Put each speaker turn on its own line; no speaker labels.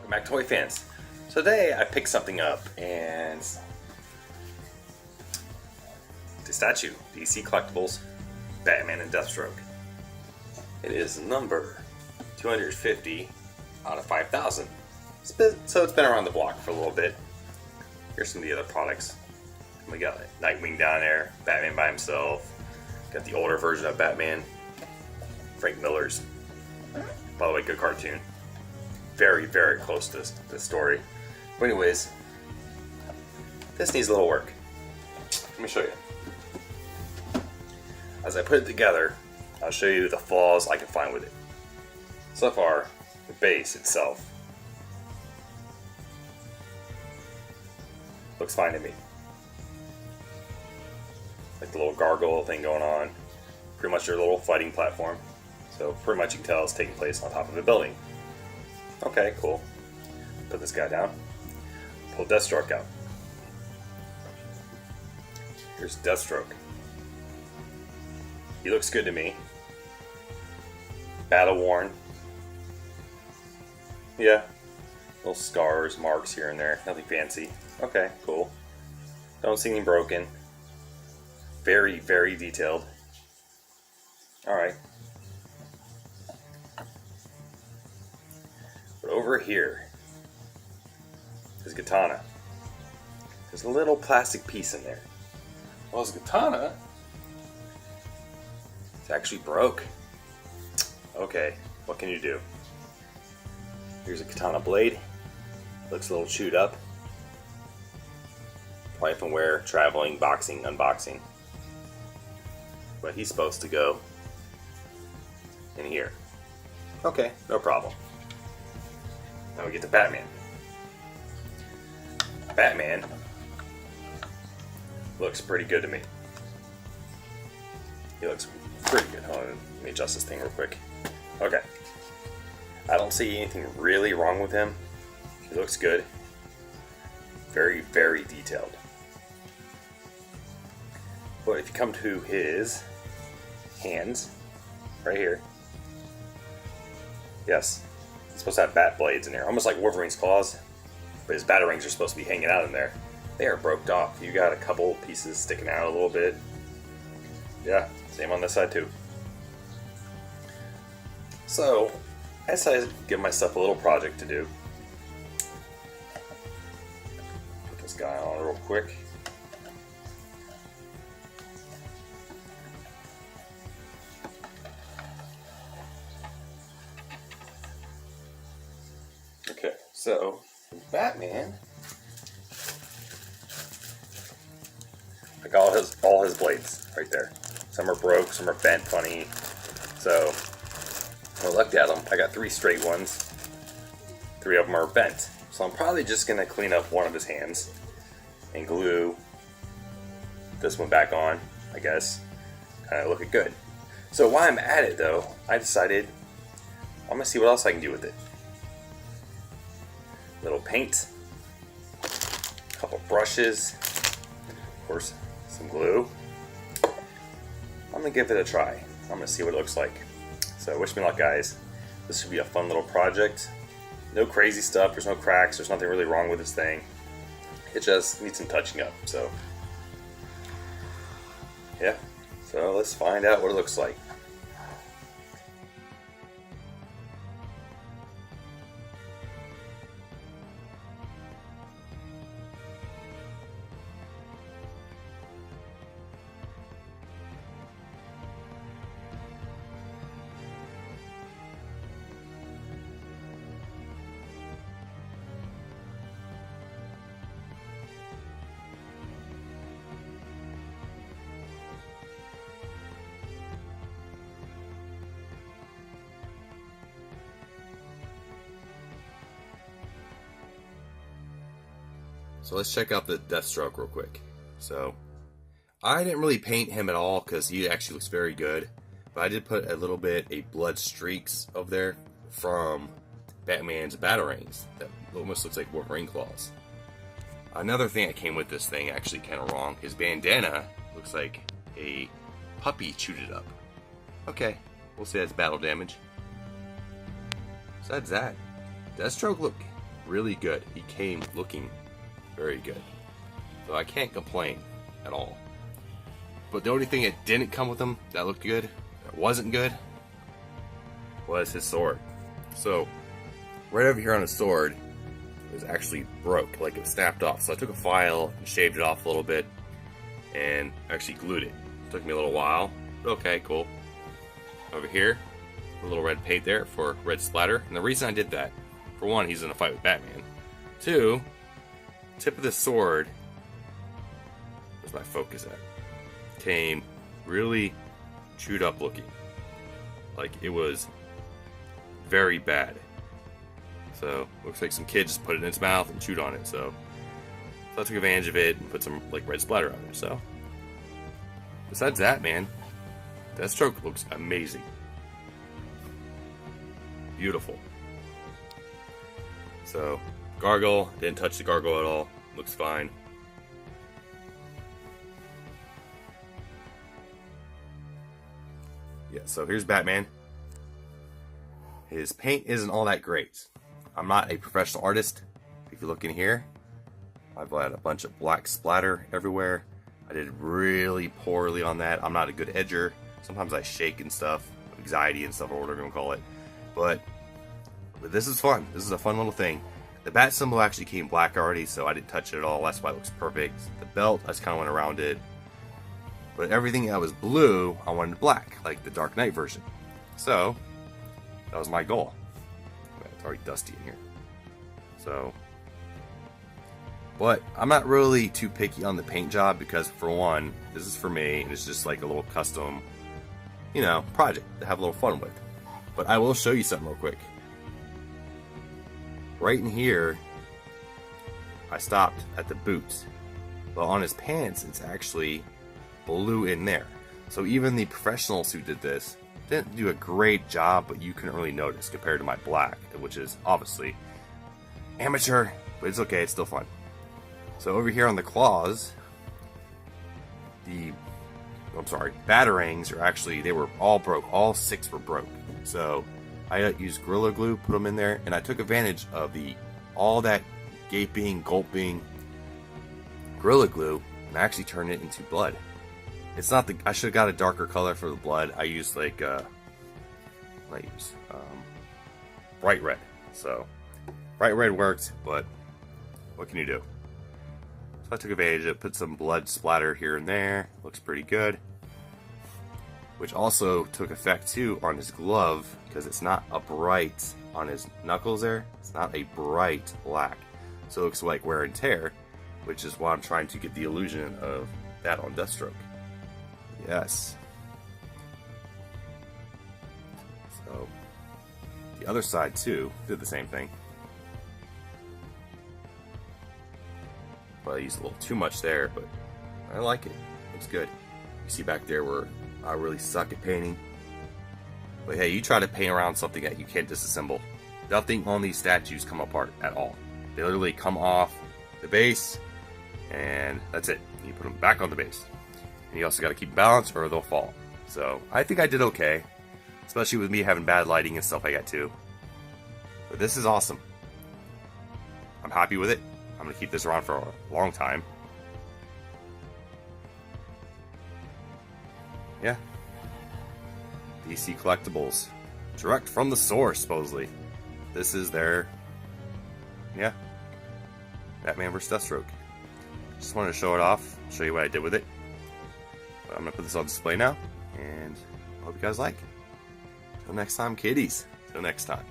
Welcome back, toy fans. So today I picked something up, and the statue, DC Collectibles, Batman and Deathstroke. It is number 250 out of 5,000. So it's been around the block for a little bit. Here's some of the other products. We got Nightwing down there, Batman by himself. Got the older version of Batman, Frank Miller's. By the way, good cartoon. Very, very close to the story. But anyways, this needs a little work. Let me show you. As I put it together, I'll show you the flaws I can find with it. So far, the base itself looks fine to me. Like the little gargoyle thing going on. Pretty much your little fighting platform. So pretty much you can tell it's taking place on top of a building. Okay, cool. Put this guy down. Pull Deathstroke out. Here's Deathstroke. He looks good to me. Battle worn. Yeah. Little scars, marks here and there. Nothing fancy. Okay, cool. Don't see anything broken. Very, very detailed. Alright. But over here, his katana. There's a little plastic piece in there. Well, his katana, it's actually broke. Okay, what can you do? Here's a katana blade. Looks a little chewed up. Probably from where traveling, boxing, unboxing. But he's supposed to go in here. Okay, no problem. Now we get to Batman. Batman looks pretty good to me. He looks pretty good. Hold on, let me adjust this thing real quick. Okay. I don't see anything really wrong with him. He looks good. Very, very detailed. But if you come to his hands, right here, yes, he's supposed to have bat blades in there, almost like Wolverine's claws, but his batarangs are supposed to be hanging out in there. They are broke off. You got a couple pieces sticking out a little bit. Yeah, same on this side too. So, I decided to give myself a little project to do. Put this guy on real quick. Okay, so Batman, like all his blades right there. Some are broke, some are bent funny. So when I looked at them, I got 3 straight ones. 3 of them are bent. So I'm probably just gonna clean up one of his hands and glue this one back on, I guess. Kind of looking good. So while I'm at it though, I decided I'm gonna see what else I can do with it. Little paint, a couple brushes, of course some glue. I'm gonna give it a try. I'm gonna see what it looks like. So wish me luck, guys. This should be a fun little project. No crazy stuff, there's no cracks, there's nothing really wrong with this thing. It just needs some touching up, so yeah. So let's find out what it looks like. So let's check out the Deathstroke real quick. So I didn't really paint him at all because he actually looks very good. But I did put a little bit of blood streaks over there from Batman's batarangs. That almost looks like Wolverine claws. Another thing that came with this thing, actually kind of wrong. His bandana looks like a puppy chewed it up. Okay, we'll say that's battle damage. Besides that, Deathstroke really good. He came looking very good. So I can't complain at all. But the only thing that didn't come with him that looked good, that wasn't good, was his sword. So, right over here on his sword, it was actually broke, like it snapped off. So I took a file and shaved it off a little bit and actually glued it. It took me a little while. Okay, cool. Over here, a little red paint there for red splatter. And the reason I did that, for one, he's in a fight with Batman. Two, tip of the sword, where's my focus at? Came really chewed up looking. Like it was very bad. So looks like some kid just put it in its mouth and chewed on it. So I took advantage of it and put some like red splatter on there. So besides that, man, Deathstroke looks amazing. Beautiful. So gargoyle, didn't touch the gargoyle at all. Looks fine. Yeah, so here's Batman. His paint isn't all that great. I'm not a professional artist. If you look in here, I've got a bunch of black splatter everywhere. I did really poorly on that. I'm not a good edger. Sometimes I shake and stuff, anxiety and stuff, or whatever you want to call it. But this is fun. This is a fun little thing. The bat symbol actually came black already, so I didn't touch it at all. That's why it looks perfect. The belt, I just kind of went around it. But everything that was blue, I wanted black, like the Dark Knight version. So, that was my goal. It's already dusty in here. So, but I'm not really too picky on the paint job because, for one, this is for me, and it's just like a little custom, you know, project to have a little fun with. But I will show you something real quick. Right in here, I stopped at the boots. But on his pants, it's actually blue in there. So even the professionals who did this didn't do a great job, but you couldn't really notice compared to my black, which is obviously amateur, but it's okay, it's still fun. So over here on the claws, batarangs are actually, they were all broke. All 6 were broke. So I used Gorilla Glue, put them in there, and I took advantage of all that gaping, gulping Gorilla Glue, and I actually turned it into blood. It's not I should have got a darker color for the blood. I used like, bright red. So, bright red worked, but what can you do? So I took advantage of it, put some blood splatter here and there. Looks pretty good. Which also took effect too on his glove, because it's not a bright, on his knuckles there, it's not a bright black. So it looks like wear and tear, which is why I'm trying to get the illusion of that on Deathstroke. Yes. So, the other side too, did the same thing. But I used a little too much there, but I like it. Looks good. You see back there where I really suck at painting. But hey, you try to paint around something that you can't disassemble. Nothing on these statues come apart at all. They literally come off the base, and that's it. You put them back on the base. And you also got to keep balance or they'll fall. So I think I did okay, especially with me having bad lighting and stuff like that too. But this is awesome. I'm happy with it. I'm going to keep this around for a long time. Yeah. DC Collectibles. Direct from the source, supposedly. This is their... yeah. Batman vs. Deathstroke. Just wanted to show it off. Show you what I did with it. But I'm going to put this on display now. And I hope you guys like. Till next time, kiddies. Till next time.